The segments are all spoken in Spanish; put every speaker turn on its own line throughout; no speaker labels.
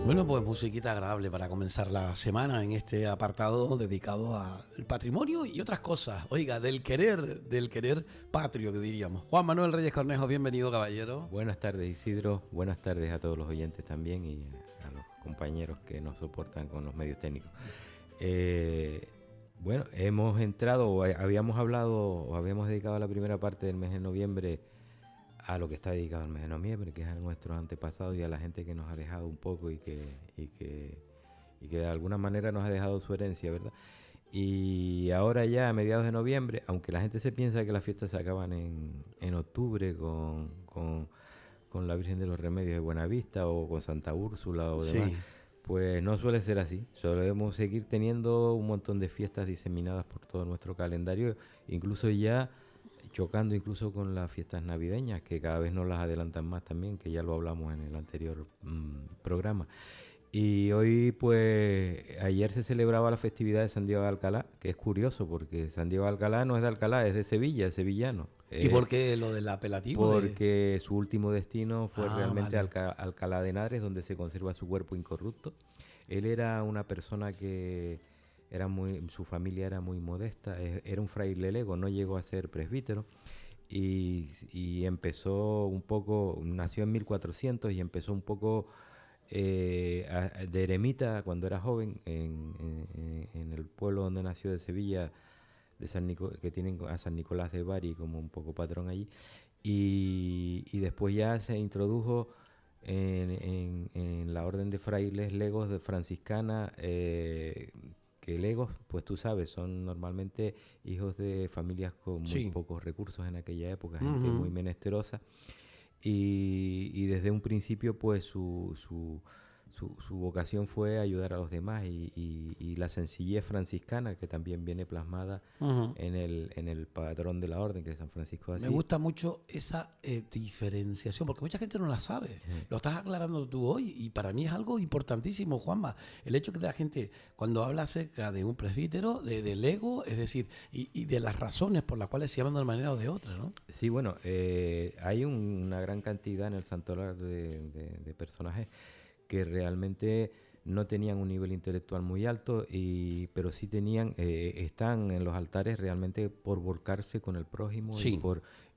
Bueno, pues musiquita agradable para comenzar la semana en este apartado dedicado al patrimonio y otras cosas. Oiga, del querer patrio, que diríamos. Juan Manuel Reyes Cornejo, bienvenido, caballero.
Buenas tardes, Isidro. Buenas tardes a todos los oyentes también y a los compañeros que nos soportan con los medios técnicos. Bueno, hemos entrado, habíamos hablado, o habíamos dedicado la primera parte del mes de noviembre a lo que está dedicado al mes de noviembre, que es a nuestros antepasados y a la gente que nos ha dejado un poco y que de alguna manera nos ha dejado su herencia, ¿verdad? Y ahora ya a mediados de noviembre, aunque la gente se piensa que las fiestas se acaban en octubre con la Virgen de los Remedios de Buenavista o con Santa Úrsula o demás,
Sí.
pues no suele ser así. Solemos seguir teniendo un montón de fiestas diseminadas por todo nuestro calendario, incluso ya chocando incluso con las fiestas navideñas, que cada vez nos las adelantan más también, que ya lo hablamos en el anterior programa. Y hoy, pues, ayer se celebraba la festividad de San Diego de Alcalá, que es curioso porque San Diego de Alcalá no es de Alcalá, es de Sevilla, es sevillano.
¿Y por qué lo del apelativo?
Porque su último destino fue realmente
Vale.
Alcalá de Henares, donde se conserva su cuerpo incorrupto. Él era una persona que su familia era muy modesta, era un fraile lego, no llegó a ser presbítero. Y empezó un poco, nació en 1400 y empezó un poco de eremita cuando era joven en el pueblo donde nació de Sevilla, que tienen a San Nicolás de Bari como un poco patrón allí, y después ya se introdujo en la orden de frailes legos de franciscana, que legos, pues tú sabes, son normalmente hijos de familias con muy pocos recursos en aquella época, gente muy menesterosa. Y desde un principio pues su vocación fue ayudar a los demás y la sencillez franciscana, que también viene plasmada en el patrón de la orden, que es San Francisco de Asís.
Me gusta mucho esa diferenciación, porque mucha gente no la sabe. Lo estás aclarando tú hoy y para mí es algo importantísimo, Juanma. El hecho que la gente, cuando habla acerca de un presbítero, del ego, es decir, y de las razones por las cuales se llaman de una manera o de otra, ¿no?
Sí, bueno, hay una gran cantidad en el santoral de personajes que realmente no tenían un nivel intelectual muy alto, pero sí están en los altares realmente por volcarse con el prójimo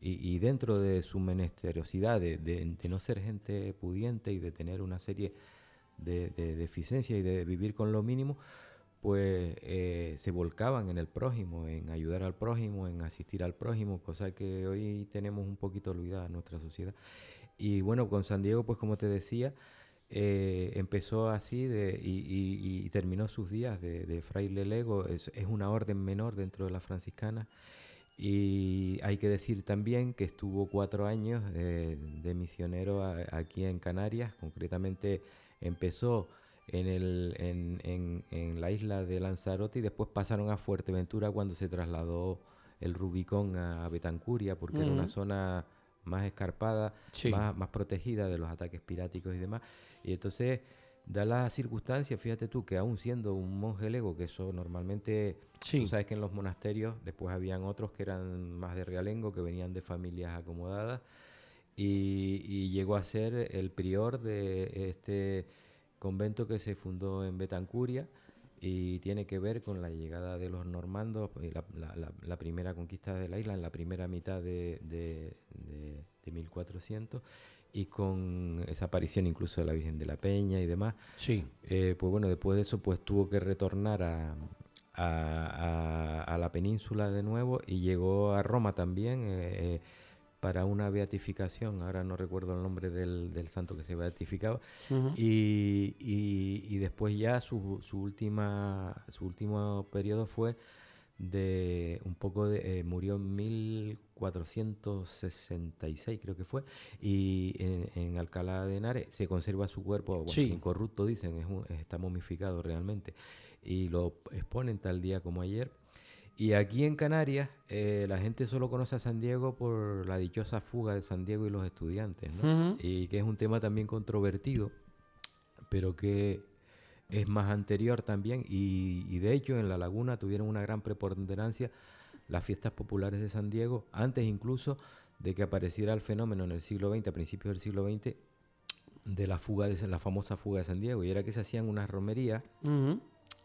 y dentro de su menesterosidad, de no ser gente pudiente y de tener una serie de deficiencias y de vivir con lo mínimo, pues se volcaban en el prójimo, en ayudar al prójimo, en asistir al prójimo, cosa que hoy tenemos un poquito olvidada en nuestra sociedad. Y bueno, con San Diego, pues como te decía, empezó así y terminó sus días de fraile lego. Es una orden menor dentro de la franciscana. Y hay que decir también que estuvo 4 años de misionero aquí en Canarias. Concretamente empezó en la isla de Lanzarote y después pasaron a Fuerteventura cuando se trasladó el Rubicón a Betancuria, porque era una zona más escarpada, más protegida de los ataques piráticos y demás. Y entonces da la circunstancia, fíjate tú, que aún siendo un monje lego, que eso normalmente, tú sabes que en los monasterios después habían otros que eran más de realengo, que venían de familias acomodadas, y llegó a ser el prior de este convento que se fundó en Betancuria, y tiene que ver con la llegada de los normandos, la primera conquista de la isla en la primera mitad de 1400, y con esa aparición incluso de la Virgen de la Peña y demás. Pues bueno, después de eso pues tuvo que retornar a la península de nuevo y llegó a Roma también, para una beatificación. Ahora no recuerdo el nombre del santo que se beatificaba. Y después ya su último periodo fue murió en 1466, creo que fue, y en Alcalá de Henares se conserva su cuerpo, incorrupto, dicen, está momificado realmente, y lo exponen tal día como ayer. Y aquí en Canarias la gente solo conoce a San Diego por la dichosa fuga de San Diego y los estudiantes, ¿no? Y que es un tema también controvertido, pero que es más anterior también, y de hecho en La Laguna tuvieron una gran preponderancia las fiestas populares de San Diego, antes incluso de que apareciera el fenómeno en el siglo XX, a principios del siglo XX, de la famosa fuga de San Diego, y era que se hacían unas romerías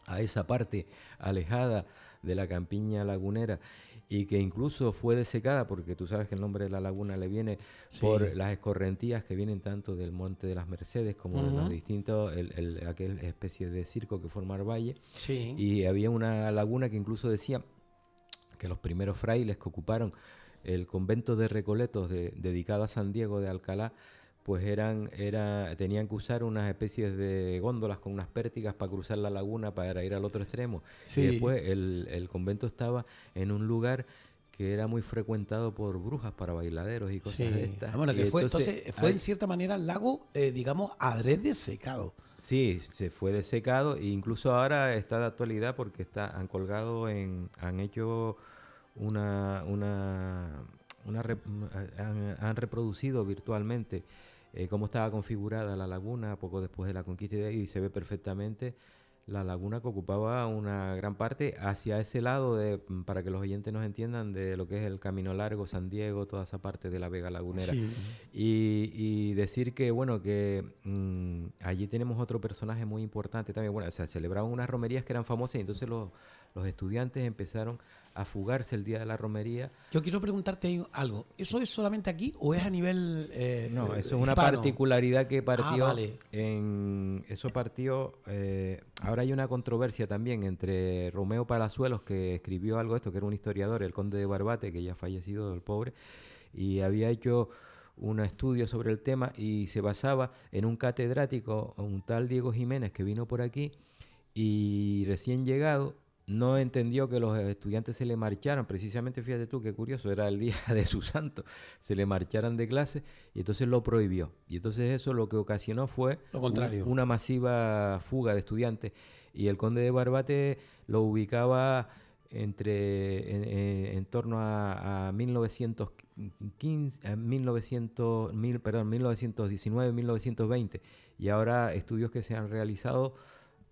a esa parte alejada de la campiña lagunera, y que incluso fue desecada, porque tú sabes que el nombre de la laguna le viene por las escorrentías que vienen tanto del Monte de las Mercedes como de los distintos, aquel especie de circo que forma el valle. Y había una laguna que incluso decía que los primeros frailes que ocuparon el convento de Recoletos dedicado a San Diego de Alcalá, pues tenían que usar unas especies de góndolas con unas pértigas para cruzar la laguna para ir al otro extremo. Y después el convento estaba en un lugar que era muy frecuentado por brujas para bailaderos y cosas de estas.
Bueno, que entonces fue en cierta manera el lago, digamos, adrede secado.
Sí, se fue desecado, e incluso ahora está de actualidad porque han colgado han hecho han reproducido virtualmente cómo estaba configurada la laguna poco después de la conquista, y se ve perfectamente la laguna que ocupaba una gran parte hacia ese lado, para que los oyentes nos entiendan, de lo que es el Camino Largo, San Diego, toda esa parte de la Vega Lagunera. Y decir que, bueno, que allí tenemos otro personaje muy importante también. Bueno, o sea, celebraban unas romerías que eran famosas, y entonces los estudiantes empezaron a fugarse el día de la romería.
Yo quiero preguntarte algo. ¿Eso es solamente aquí o es a nivel
no, eso es una particularidad que partió.
Vale.
Eso partió. Ahora hay una controversia también entre Romeo Palazuelos, que escribió algo de esto, que era un historiador, el conde de Barbate, que ya ha fallecido, el pobre, y había hecho un estudio sobre el tema, y se basaba en un catedrático, un tal Diego Jiménez, que vino por aquí y recién llegado no entendió que los estudiantes se le marcharan, precisamente, fíjate tú, qué curioso, era el día de su santo, se le marcharan de clase, y entonces lo prohibió. Y entonces eso lo que ocasionó fue
lo contrario,
una masiva fuga de estudiantes. Y el conde de Barbate lo ubicaba en torno a 1919, 1920. Y ahora estudios que se han realizado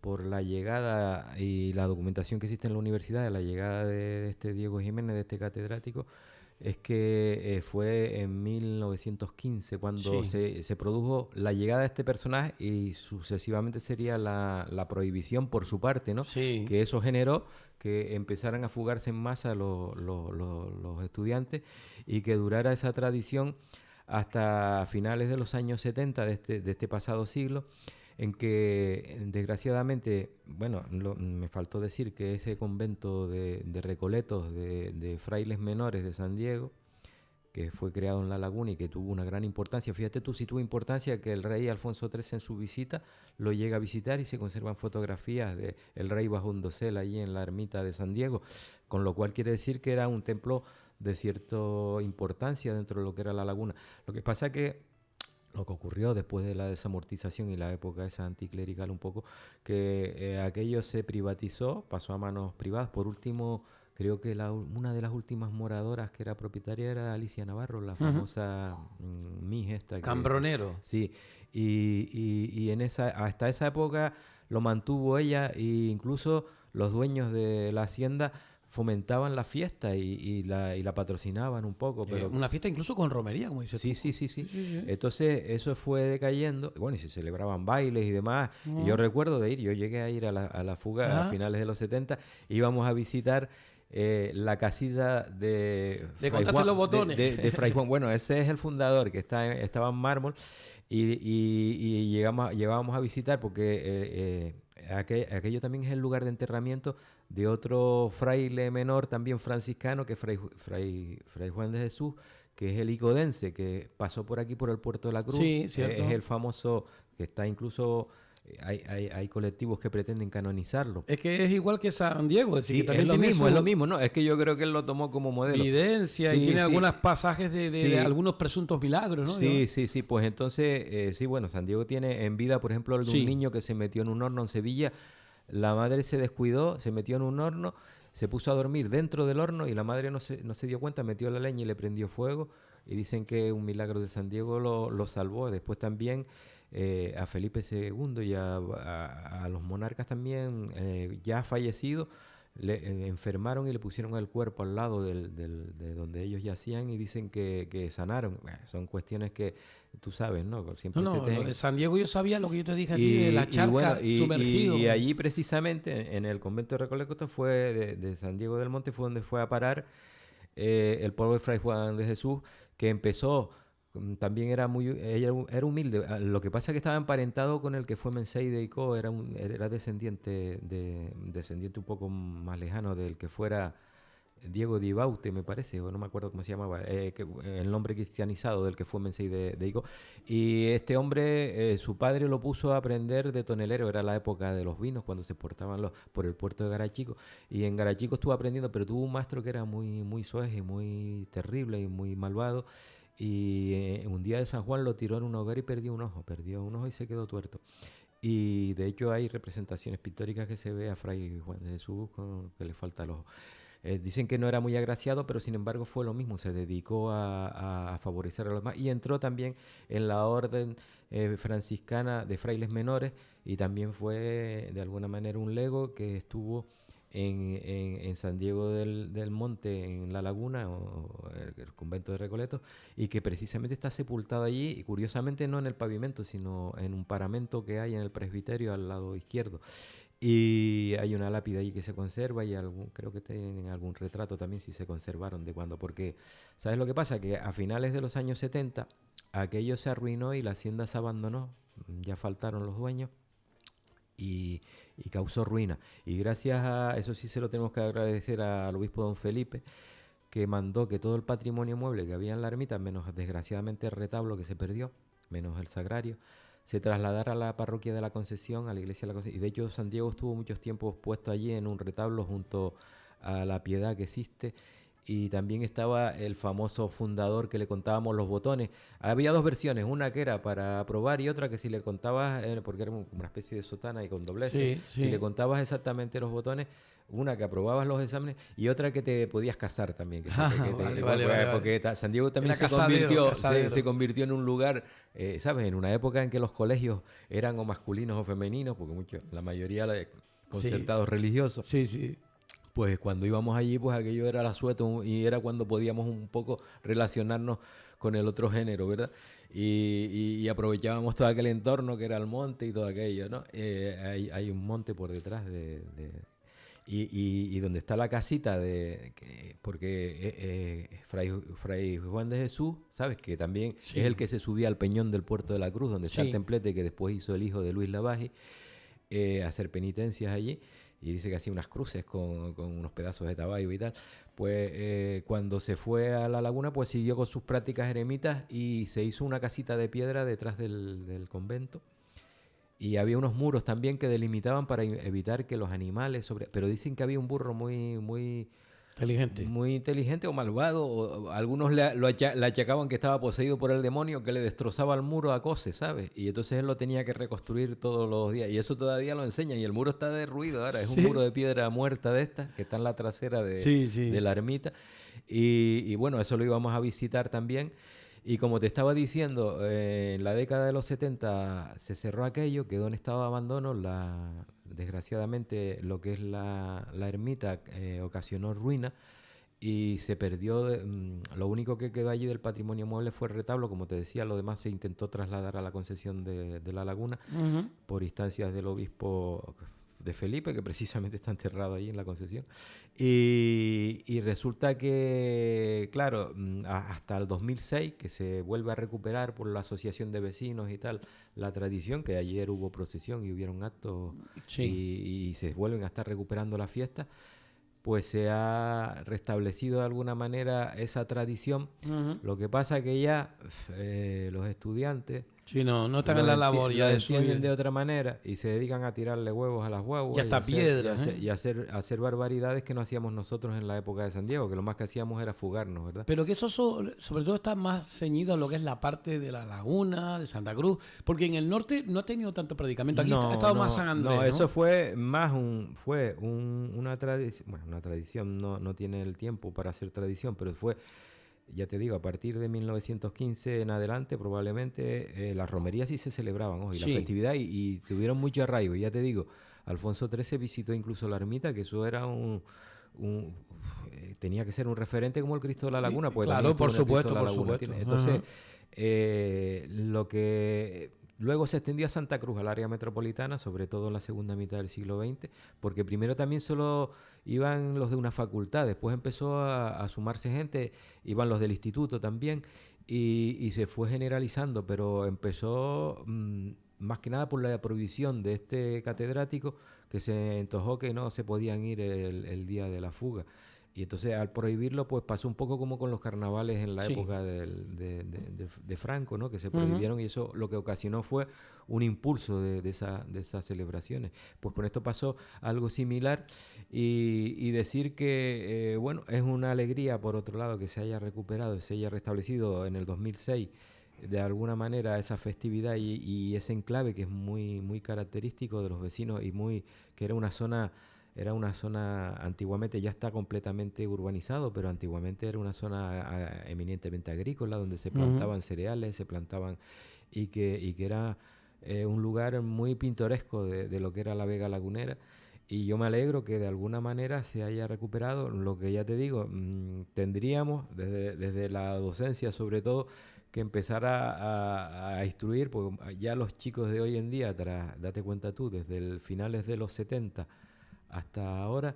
por la llegada y la documentación que existe en la universidad de la llegada de este Diego Jiménez, de este catedrático, es que fue en 1915 cuando se produjo la llegada de este personaje, y sucesivamente sería la prohibición por su parte, ¿no? Que eso generó que empezaran a fugarse en masa los estudiantes, y que durara esa tradición hasta finales de los años 70 de este pasado siglo, en que desgraciadamente, bueno, me faltó decir que ese convento de Recoletos de frailes menores de San Diego, que fue creado en La Laguna y que tuvo una gran importancia, fíjate tú si tuvo importancia, que el rey Alfonso XIII en su visita lo llega a visitar, y se conservan fotografías de el rey bajo un dosel allí en la ermita de San Diego, con lo cual quiere decir que era un templo de cierta importancia dentro de lo que era La Laguna. Lo que pasa que lo que ocurrió después de la desamortización y la época esa anticlerical un poco, que aquello se privatizó, pasó a manos privadas. Por último, creo que una de las últimas moradoras que era propietaria era Alicia Navarro, la famosa Mije esta.
Cambronero.
Sí, y hasta esa época lo mantuvo ella, e incluso los dueños de la hacienda fomentaban la fiesta y la patrocinaban un poco. Pero
una fiesta incluso con romería, como dices tú.
Sí. Entonces eso fue decayendo. Bueno, y se celebraban bailes y demás. Y yo recuerdo de ir, yo llegué a ir a la fuga a finales de los 70. Íbamos a visitar la casita de
Fray Juan, los botones.
De Fray Juan. Bueno, ese es el fundador, que estaba en mármol. Y llegábamos a visitar porque aquello también es el lugar de enterramiento de otro fraile menor, también franciscano, que es Fray Juan de Jesús, que es el icodense, que pasó por aquí por el Puerto de la Cruz.
Sí, cierto.
Es el famoso, que está incluso... Hay colectivos que pretenden canonizarlo.
Es que es igual que San Diego. Es, decir, que también
es lo mismo, ¿no? Es que yo creo que él lo tomó como modelo.
Evidencia, y tiene algunos pasajes de algunos presuntos milagros, ¿no?
Sí. Pues entonces, bueno, San Diego tiene en vida, por ejemplo, un niño que se metió en un horno en Sevilla. La madre se descuidó, se metió en un horno, se puso a dormir dentro del horno, y la madre no se dio cuenta, metió la leña y le prendió fuego. Y dicen que un milagro de San Diego lo salvó. Después también... a Felipe II y a los monarcas también ya fallecidos, le enfermaron y le pusieron el cuerpo al lado de donde ellos yacían y dicen que sanaron. Son cuestiones que tú sabes, ¿no? Siempre
No,
se
no,
te...
lo de San Diego yo sabía lo que yo te dije a ti, de la charca sumergido.
Y allí precisamente, en el convento de Recoletos de San Diego del Monte, fue donde fue a parar el pueblo de Fray Juan de Jesús, que empezó... También era humilde. Lo que pasa es que estaba emparentado con el que fue Mensei de Icó, era descendiente un poco más lejano del que fuera Diego di Baute, me parece, o no me acuerdo cómo se llamaba, el nombre cristianizado del que fue Mensei de Icó. Y este hombre, su padre lo puso a aprender de tonelero, era la época de los vinos, cuando se exportaban por el puerto de Garachico. Y en Garachico estuvo aprendiendo, pero tuvo un maestro que era muy, muy soez y muy terrible y muy malvado. Y un día de San Juan lo tiró en un hogar y perdió un ojo y se quedó tuerto. Y de hecho hay representaciones pictóricas que se ve a Fray Juan de Jesús que le falta el ojo. Dicen que no era muy agraciado, pero sin embargo fue lo mismo, se dedicó a favorecer a los demás y entró también en la orden franciscana de frailes menores y también fue de alguna manera un lego que estuvo en San Diego del Monte, en La Laguna, o el convento de Recoletos, y que precisamente está sepultado allí, y curiosamente no en el pavimento, sino en un paramento que hay en el presbiterio al lado izquierdo. Y hay una lápida allí que se conserva y creo que tienen algún retrato también, si se conservaron de cuando, porque ¿sabes lo que pasa? Que a finales de los años 70 aquello se arruinó y la hacienda se abandonó, ya faltaron los dueños. Y causó ruina. Y gracias a eso sí se lo tenemos que agradecer al obispo don Felipe, que mandó que todo el patrimonio mueble que había en la ermita, menos desgraciadamente el retablo que se perdió, menos el sagrario, se trasladara a la parroquia de la Concesión, a la iglesia de la Concesión. Y de hecho San Diego estuvo muchos tiempos puesto allí en un retablo junto a la Piedad que existe. Y también estaba el famoso fundador que le contábamos los botones. Había dos versiones, una que era para probar y otra que si le contabas, porque era una especie de sotana y con dobleces, si le contabas exactamente los botones, una que aprobabas los exámenes y otra que te podías casar también. Porque San Diego también se convirtió en un lugar, ¿sabes? En una época en que los colegios eran o masculinos o femeninos, porque la mayoría concertados religiosos.
Sí, sí.
Pues cuando íbamos allí, pues aquello era el asueto y era cuando podíamos un poco relacionarnos con el otro género, ¿verdad? Y aprovechábamos todo aquel entorno que era el monte y todo aquello, ¿no? Hay un monte por detrás y donde está la casita porque Fray Juan de Jesús, ¿sabes? Que también es el que se subía al Peñón del Puerto de la Cruz, donde está el templete que después hizo el hijo de Luis Lavalle, a hacer penitencias allí. Y dice que hacía unas cruces con unos pedazos de tabayo y tal. Pues cuando se fue a la laguna, pues siguió con sus prácticas eremitas y se hizo una casita de piedra detrás del convento. Y había unos muros también que delimitaban para evitar que los animales... Pero dicen que había un burro muy inteligente o malvado. O algunos le achacaban que estaba poseído por el demonio, que le destrozaba el muro a coces, ¿sabes? Y entonces él lo tenía que reconstruir todos los días. Y eso todavía lo enseñan. Y el muro está derruido ahora. Es un muro de piedra muerta de esta, que está en la trasera de la ermita. Y bueno, eso lo íbamos a visitar también. Y como te estaba diciendo, en la década de los 70 se cerró aquello, quedó en estado de abandono. Desgraciadamente lo que es la ermita ocasionó ruina y se perdió. Lo único que quedó allí del patrimonio mueble fue el retablo. Como te decía, lo demás se intentó trasladar a la concesión de La Laguna por instancias del obispo de Felipe, que precisamente está enterrado ahí en la concesión. Y resulta que, claro, hasta el 2006, que se vuelve a recuperar por la asociación de vecinos y tal, la tradición, que ayer hubo procesión y hubieron actos y se vuelven a estar recuperando las fiestas, pues se ha restablecido de alguna manera esa tradición. Lo que pasa es que ya los estudiantes
no están en la labor ya
de entienden de otra manera y se dedican a tirarle huevos a las guaguas
y hasta piedras
y hacer barbaridades que no hacíamos nosotros en la época de San Diego, que lo más que hacíamos era fugarnos, ¿verdad?
Pero que eso sobre todo está más ceñido a lo que es la parte de La Laguna, de Santa Cruz, porque en el norte no ha tenido tanto predicamento. Aquí ha estado más San Andrés, ¿no?
Eso fue más una tradición. Bueno, una tradición no tiene el tiempo para hacer tradición, pero fue, ya te digo, a partir de 1915 en adelante probablemente las romerías sí se celebraban, las festividades y tuvieron mucho arraigo. Ya te digo, Alfonso XIII visitó incluso la ermita, que eso era tenía que ser un referente como el Cristo de la Laguna, pues
claro, por supuesto, por supuesto.
Entonces, lo que luego se extendió a Santa Cruz, al área metropolitana, sobre todo en la segunda mitad del siglo XX, porque primero también solo iban los de una facultad, después empezó a sumarse gente, iban los del instituto también, y se fue generalizando, pero empezó más que nada por la prohibición de este catedrático, que se antojó que no se podían ir el día de la fuga. Y entonces al prohibirlo, pues pasó un poco como con los carnavales en la época de Franco, ¿no? Que se prohibieron y eso lo que ocasionó fue un impulso de esas celebraciones. Pues con esto pasó algo similar y decir que, bueno, es una alegría, por otro lado, que se haya recuperado, se haya restablecido en el 2006 de alguna manera esa festividad y ese enclave que es muy, muy característico de los vecinos y que era una zona antiguamente, ya está completamente urbanizado, pero antiguamente era una zona eminentemente agrícola donde se plantaban cereales, y que era un lugar muy pintoresco de lo que era la Vega Lagunera. Y yo me alegro que de alguna manera se haya recuperado. Lo que ya te digo, tendríamos desde la docencia sobre todo que empezar a instruir, porque ya los chicos de hoy en día, date cuenta tú, desde finales de los 70 hasta ahora,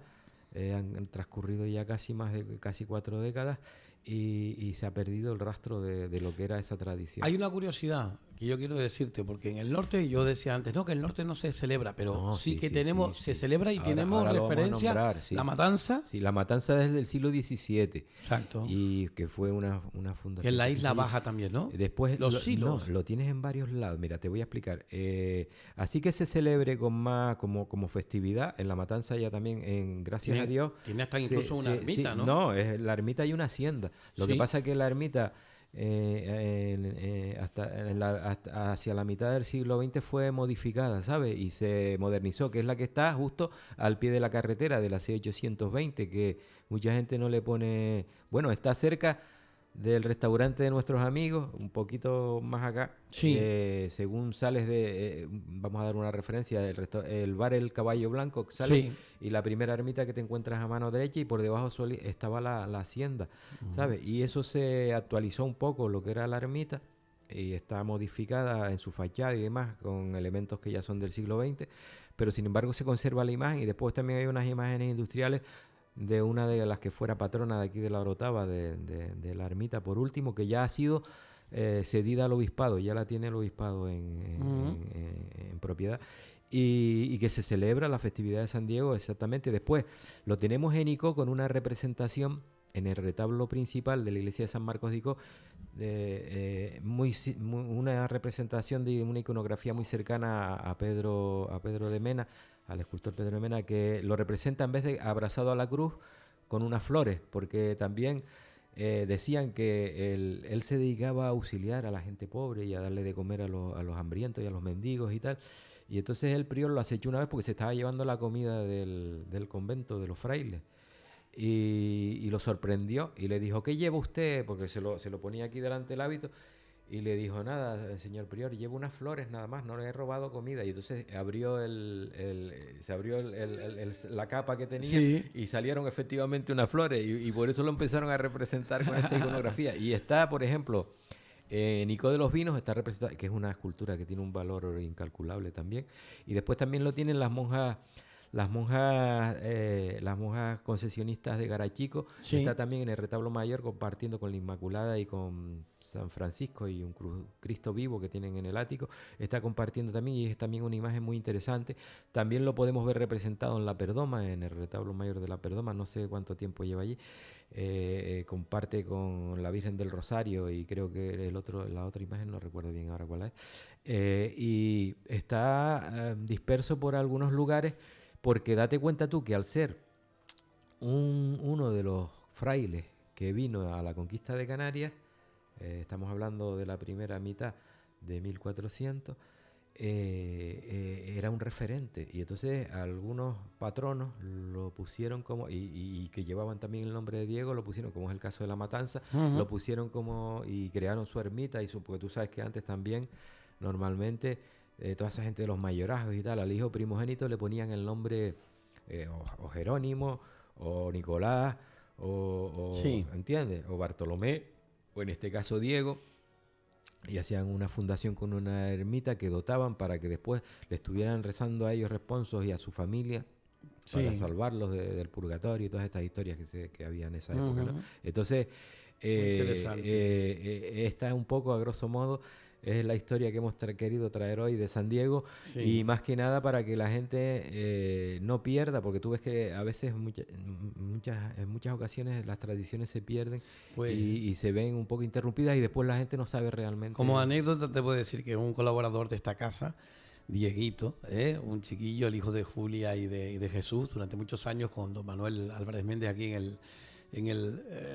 han transcurrido ya casi 4 décadas y se ha perdido el rastro de lo que era esa tradición.
Hay una curiosidad que yo quiero decirte, porque en el norte, yo decía antes, no, que el norte no se celebra, pero no, sí que tenemos, se celebra y tenemos referencia, la matanza.
Sí, la matanza desde el siglo XVII.
Exacto.
Y que fue una fundación.
En la Isla Baja también, ¿no?
Después los silos. No, lo tienes en varios lados. Mira, te voy a explicar. Así que se celebre con más como festividad. En la matanza ya también, gracias a Dios.
Tiene hasta incluso una ermita, ¿no?
No, es la ermita y una hacienda. Lo que pasa es que la ermita hacia la mitad del siglo XX fue modificada, ¿sabes? Y se modernizó, que es la que está justo al pie de la carretera de la C820, que mucha gente no le pone... Bueno, está cerca del restaurante de nuestros amigos, un poquito más acá.
Sí.
Según sales vamos a dar una referencia, el bar El Caballo Blanco, sales y la primera ermita que te encuentras a mano derecha y por debajo estaba la hacienda, ¿sabes? Y eso se actualizó un poco, lo que era la ermita, y está modificada en su fachada y demás con elementos que ya son del siglo XX, pero sin embargo se conserva la imagen y después también hay unas imágenes industriales de una de las que fuera patrona de aquí de la Orotava, de la ermita, por último, que ya ha sido cedida al obispado, ya la tiene el obispado en propiedad, y que se celebra la festividad de San Diego exactamente. Después lo tenemos en Icó con una representación en el retablo principal de la iglesia de San Marcos de Icó, una representación de una iconografía muy cercana a Pedro de Mena, al escultor Pedro de Mena, que lo representa en vez de abrazado a la cruz con unas flores, porque también decían que él se dedicaba a auxiliar a la gente pobre y a darle de comer a los hambrientos y a los mendigos y tal. Y entonces el prior lo acechó una vez porque se estaba llevando la comida del convento de los frailes. Y lo sorprendió y le dijo, ¿qué lleva usted? Porque se lo ponía aquí delante del hábito. Y le dijo, nada, señor prior, llevo unas flores nada más, no le he robado comida. Y entonces abrió la capa que tenía y salieron efectivamente unas flores. Y por eso lo empezaron a representar con esa iconografía. Y está, por ejemplo, Nicó de los Vinos, está representada, que es una escultura que tiene un valor incalculable también. Y después también lo tienen las monjas concesionistas de Garachico. Está también en el retablo mayor compartiendo con la Inmaculada y con San Francisco y un Cristo vivo que tienen en el ático. Está compartiendo también y es también una imagen muy interesante. También lo podemos ver representado en la Perdoma, en el retablo mayor de la Perdoma. No sé cuánto tiempo lleva allí. Comparte con la Virgen del Rosario y creo que la otra imagen no recuerdo bien ahora cuál es. Y está disperso por algunos lugares. Porque date cuenta tú que al ser uno de los frailes que vino a la conquista de Canarias, estamos hablando de la primera mitad de 1400, era un referente. Y entonces algunos patronos lo pusieron como, y que llevaban también el nombre de Diego, lo pusieron, como es el caso de la Matanza, lo pusieron como, y crearon su ermita, porque tú sabes que antes también, normalmente, toda esa gente de los mayorazgos y tal, al hijo primogénito le ponían el nombre o Jerónimo, o Nicolás,
Sí.
¿entiendes? O Bartolomé, o en este caso Diego, y hacían una fundación con una ermita que dotaban para que después le estuvieran rezando a ellos responsos y a su familia para
Sí.
salvarlos del purgatorio y todas estas historias que había en esa época, ¿no?
Ujú.
Entonces,
Muy interesante.
esta un poco, a grosso modo, es la historia que hemos querido traer hoy de San Diego,
Sí.
y más que nada para que la gente no pierda, porque tú ves que a veces, en muchas ocasiones, las tradiciones se pierden
Pues,
y se ven un poco interrumpidas y después la gente no sabe realmente.
como anécdota te puedo decir que un colaborador de esta casa, Dieguito, un chiquillo, el hijo de Julia y de Jesús, durante muchos años con don Manuel Álvarez Méndez aquí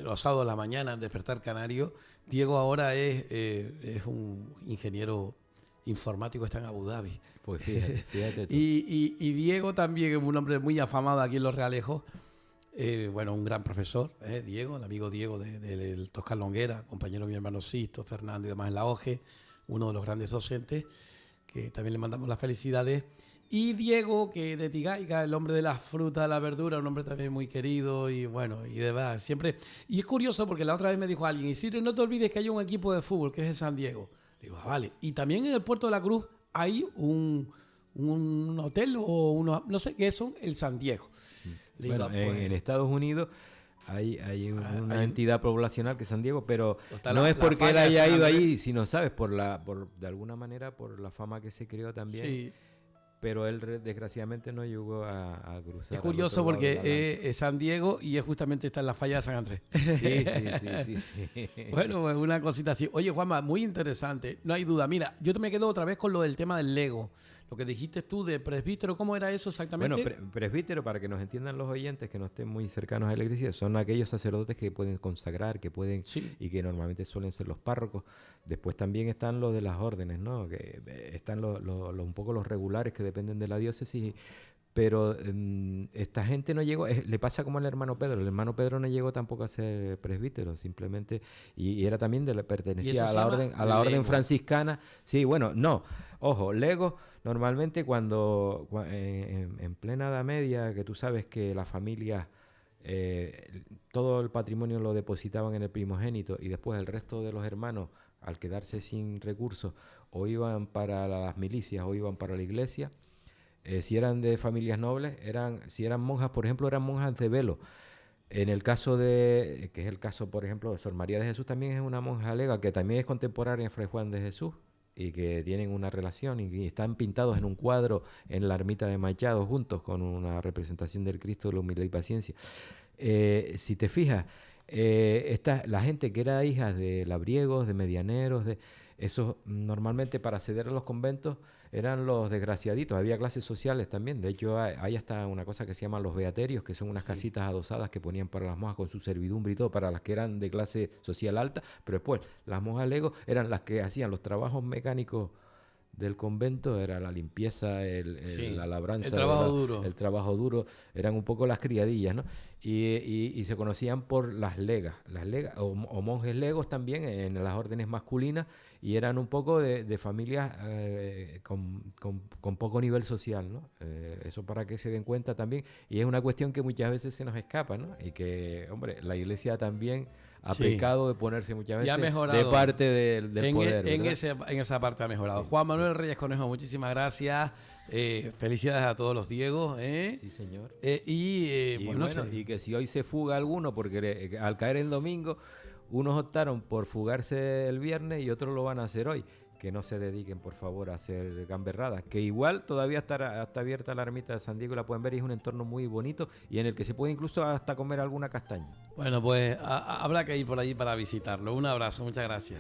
los sábados de la mañana en Despertar Canario. Diego ahora es un ingeniero informático, está en Abu Dhabi.
Pues fíjate tú.
Y Diego también es un hombre muy afamado aquí en Los Realejos. Bueno, un gran profesor, Diego, el amigo Diego del Toscar Longuera, compañero de mi hermano Sisto, Fernando y demás en la OGE, uno de los grandes docentes, que también le mandamos las felicidades. Y Diego, que de Tigaiga, el hombre de las frutas, la verdura, un hombre también muy querido y bueno, y de verdad, siempre. Y es curioso porque la otra vez me dijo alguien, Isidro, no te olvides que hay un equipo de fútbol que es el San Diego. Digo, vale. Y también en el Puerto de la Cruz hay un hotel o no sé qué son, el San Diego. Le
Bueno,
digo, pues,
en Estados Unidos hay una
hay
entidad poblacional que es San Diego, pero
está
no es porque él
falla de
haya
San
ido
Andrés.
allí, sino, ¿sabes? De alguna manera, por la fama que se creó también.
Sí.
Pero él desgraciadamente no llegó a cruzar.
Es
al
curioso
otro lado del
porque
Atlántico.
es San Diego y es justamente está en la falla de San Andrés.
Sí.
Bueno, pues una cosita así. Oye, Juanma, muy interesante, no hay duda. Mira, yo me quedo otra vez con lo del tema del Lego. Lo que dijiste tú de presbítero, ¿cómo era eso exactamente?
Bueno, presbítero, para que nos entiendan los oyentes que no estén muy cercanos a la iglesia, son aquellos sacerdotes que pueden consagrar, que pueden,
Sí.
y que normalmente suelen ser los párrocos. Después también están los de las órdenes, ¿no? Que están un poco los regulares que dependen de la diócesis. Pero esta gente no llegó, le pasa como al hermano Pedro. El hermano Pedro no llegó tampoco a ser presbítero, simplemente, y era también pertenecía a la orden franciscana. Sí, bueno, no, ojo, legos, normalmente cuando en plena Edad Media, que tú sabes que las familias, todo el patrimonio lo depositaban en el primogénito y después el resto de los hermanos, al quedarse sin recursos, o iban para las milicias o iban para la iglesia. Si eran de familias nobles, si eran monjas, por ejemplo, eran monjas de velo. En el caso que es el caso, por ejemplo, de Sor María de Jesús, también es una monja lega, que también es contemporánea de Fray Juan de Jesús, y que tienen una relación, y están pintados en un cuadro en la ermita de Machado, juntos con una representación del Cristo de la humildad y paciencia. Si te fijas, la gente que era hija de labriegos, de medianeros, esos normalmente para acceder a los conventos eran los desgraciaditos. Había clases sociales también. De hecho, hay hasta una cosa que se llaman los beaterios, que son unas casitas adosadas que ponían para las monjas con su servidumbre y todo, para las que eran de clase social alta. Pero después, las monjas legos eran las que hacían los trabajos mecánicos del convento, era la limpieza, la labranza, el trabajo duro, eran un poco las criadillas, ¿no? Y se conocían por las legas o monjes legos también en las órdenes masculinas, y eran un poco de familias con poco nivel social, ¿no? Eso para que se den cuenta también, y es una cuestión que muchas veces se nos escapa, ¿no? Y que, hombre, la iglesia también ha pecado de ponerse muchas veces de parte del poder.
En esa parte ha mejorado. Sí. Juan Manuel Reyes Conejo, muchísimas gracias. Felicidades a todos los Diegos.
Sí, señor.
Y
que si hoy se fuga alguno, porque al caer en domingo, unos optaron por fugarse el viernes y otros lo van a hacer hoy. Que no se dediquen, por favor, a hacer gamberradas. Que igual todavía está abierta la ermita de San Diego, la pueden ver, y es un entorno muy bonito y en el que se puede incluso hasta comer alguna castaña.
Bueno, pues habrá que ir por allí para visitarlo. Un abrazo, muchas gracias.